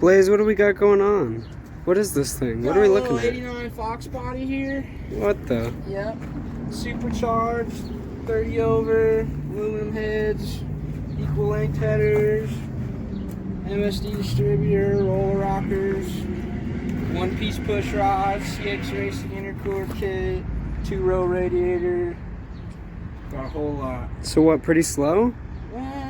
Blaise, what do we got going on? What is this thing? What are we looking at? 89 Foxbody here. What the? Yep. Supercharged, 30 over, aluminum heads, equal length headers, MSD distributor, roller rockers, one-piece push rods, CX Racing intercooler kit, 2-row radiator. Got a whole lot. So what, pretty slow?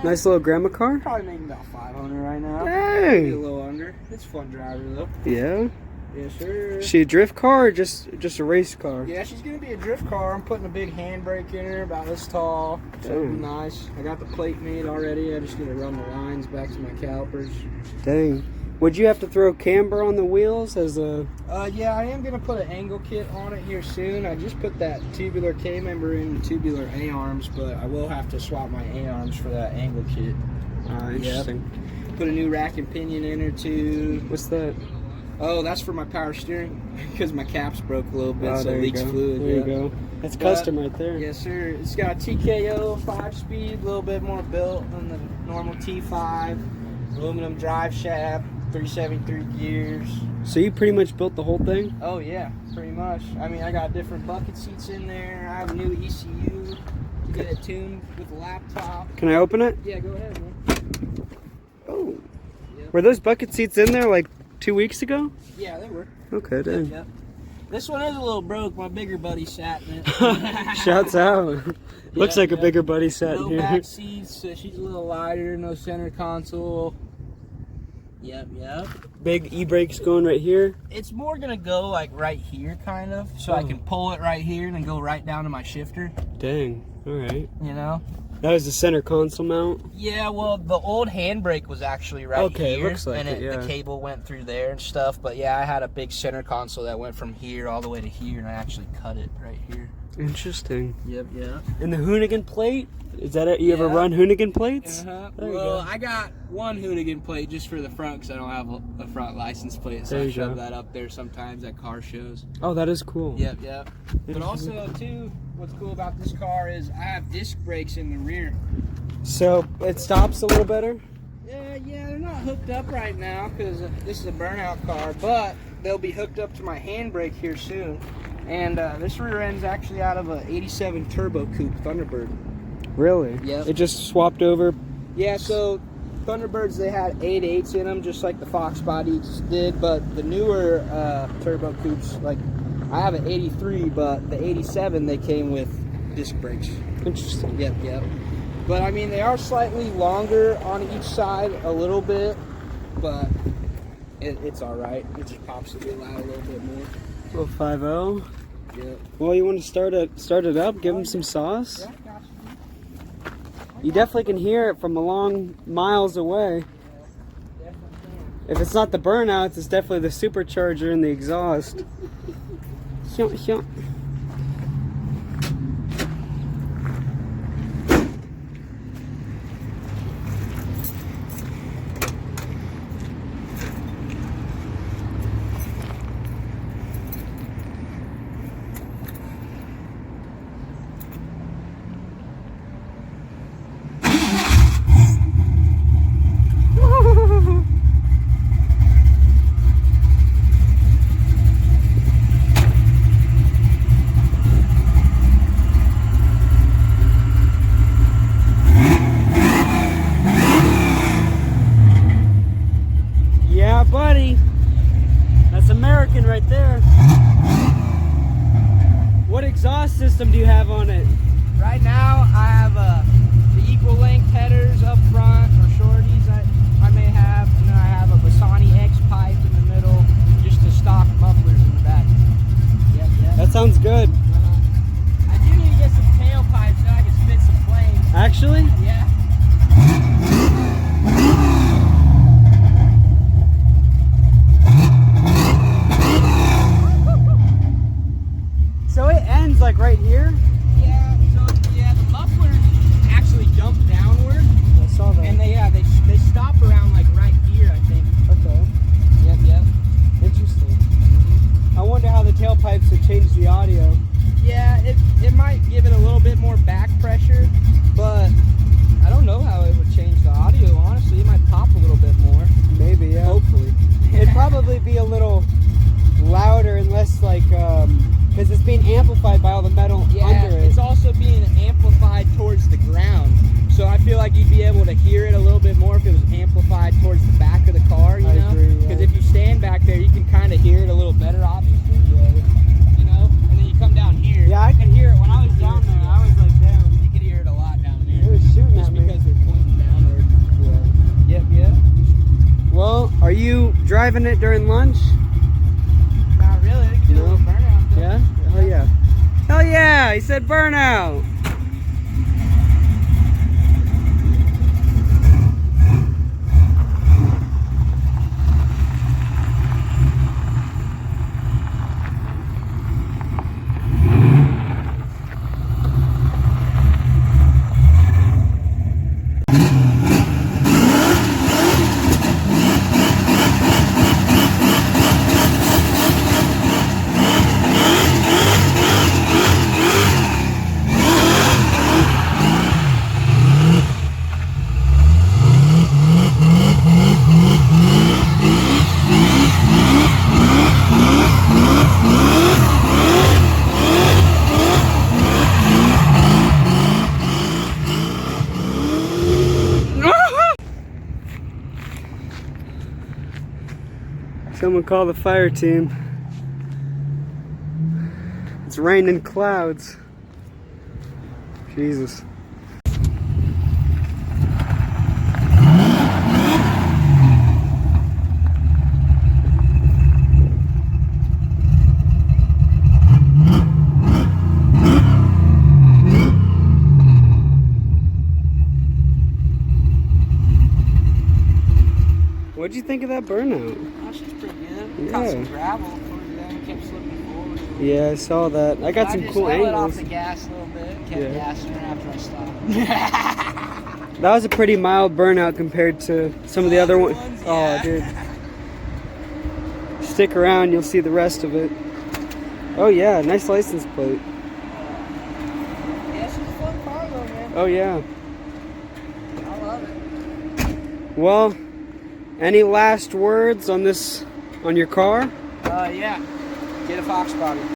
Nice little grandma car? Probably making about 500 right now. Hey! Maybe a little under. It's a fun driver though. Yeah? Yes, sir. She a drift car or just a race car? Yeah, she's gonna be a drift car. I'm putting a big handbrake in her, about this tall. So it'll be nice. I got the plate made already. I just need to run the lines back to my calipers. Dang. Would you have to throw camber on the wheels as a... Yeah, I am gonna put an angle kit on it here soon. I just put that tubular K-member in the tubular A-arms, but I will have to swap my A-arms for that angle kit. Interesting. Yep. Put a new rack and pinion in her too. What's that? Oh, that's for my power steering because my caps broke a little bit, so it leaks fluid. There you go. That's custom right there. Yes, sir. It's got a TKO 5-speed, a little bit more built than the normal T5. Aluminum drive shaft, 373 gears. So you pretty much built the whole thing? Oh yeah, pretty much. I mean, I got different bucket seats in there. I have a new ECU to get it tuned with a laptop. Can I open it? Yeah, go ahead, man. Oh. Yep. Were those bucket seats in there like 2 weeks ago? Yeah, they were. Okay, dang. Yep. This one is a little broke. My bigger buddy sat in it. Shouts out. Looks like a bigger buddy sat no here. back seats, so she's a little lighter. No center console. Yep. Big e-brakes going right here. It's more gonna go like right here, kind of, so I can pull it right here and then go right down to my shifter. Dang. All right. You know. That was the center console mount? Yeah, well, the old handbrake was actually right here. Okay, looks like and yeah. the cable went through there and stuff. But yeah, I had a big center console that went from here all the way to here, and I actually cut it right here. Interesting. Yep. And the Hoonigan plate? Is that it? You ever run Hoonigan plates? Well, I got one Hoonigan plate just for the front because I don't have a front license plate, so I shove that up there sometimes at car shows. Oh, that is cool. Yep. But also, too, what's cool about this car is I have disc brakes in the rear. So it stops a little better? Yeah, they're not hooked up right now because this is a Burnout car, but they'll be hooked up to my handbrake here soon. And this rear end's actually out of a 87 Turbo Coupe Thunderbird. Really? Yep. It just swapped over? Yeah, so Thunderbirds, they had 8.8s in them, just like the Foxbody did, but the newer Turbo Coupes, like I have an 83, but the 87, they came with disc brakes. Interesting. Yep. But I mean, they are slightly longer on each side a little bit, but it's all right. It just pops the wheel out a little bit more. Little 5.0. Yep. Well, you want to start it up, give them some sauce? Yeah, gotcha. You definitely can hear it from a long miles away. If it's not the burnouts, it's definitely the supercharger and the exhaust. Yeah, buddy. That's American right there. What exhaust system do you have on it? Right now, I have the equal length headers up front, or shorties I may have, and then I have a Bassani X pipe in the middle, just to stock mufflers in the back. Yep. That sounds good. I do need to get some tailpipes so I can spit some flames. Actually? Yeah. So it ends like right here? Yeah, so the mufflers actually jump downward. I saw that. And being amplified by all the metal under it. It's also being amplified towards the ground. So I feel like you'd be able to hear it a little bit more if it was amplified towards the back of the car, you know? Because if you stand back there, you can kind of hear it a little better, obviously. You know? And then you come down here. Yeah, I could hear it when I was down there. I was like, damn. You could hear it a lot down there. It was shooting at me. Just because they're pointing downward. Yep. Well, are you driving it during lunch? Not really. We could do a little burnout, though. Yeah? Oh, yeah. Hell yeah! He said burnout! Someone call the fire team. It's raining clouds. Jesus. What'd you think of that burnout? Oh, she's pretty good. Yeah. Caught some gravel towards the end, kept slipping forward. Yeah, I saw that. I got some cool I let off angles. the gas a little bit, kept gassing her after I stopped. That was a pretty mild burnout compared to some of the other ones. Yeah. Oh, dude. Stick around, you'll see the rest of it. Oh yeah, nice license plate. Yeah, she's a fun car though, man. Oh yeah. I love it. Well, any last words on your car? Yeah. Get a Foxbody.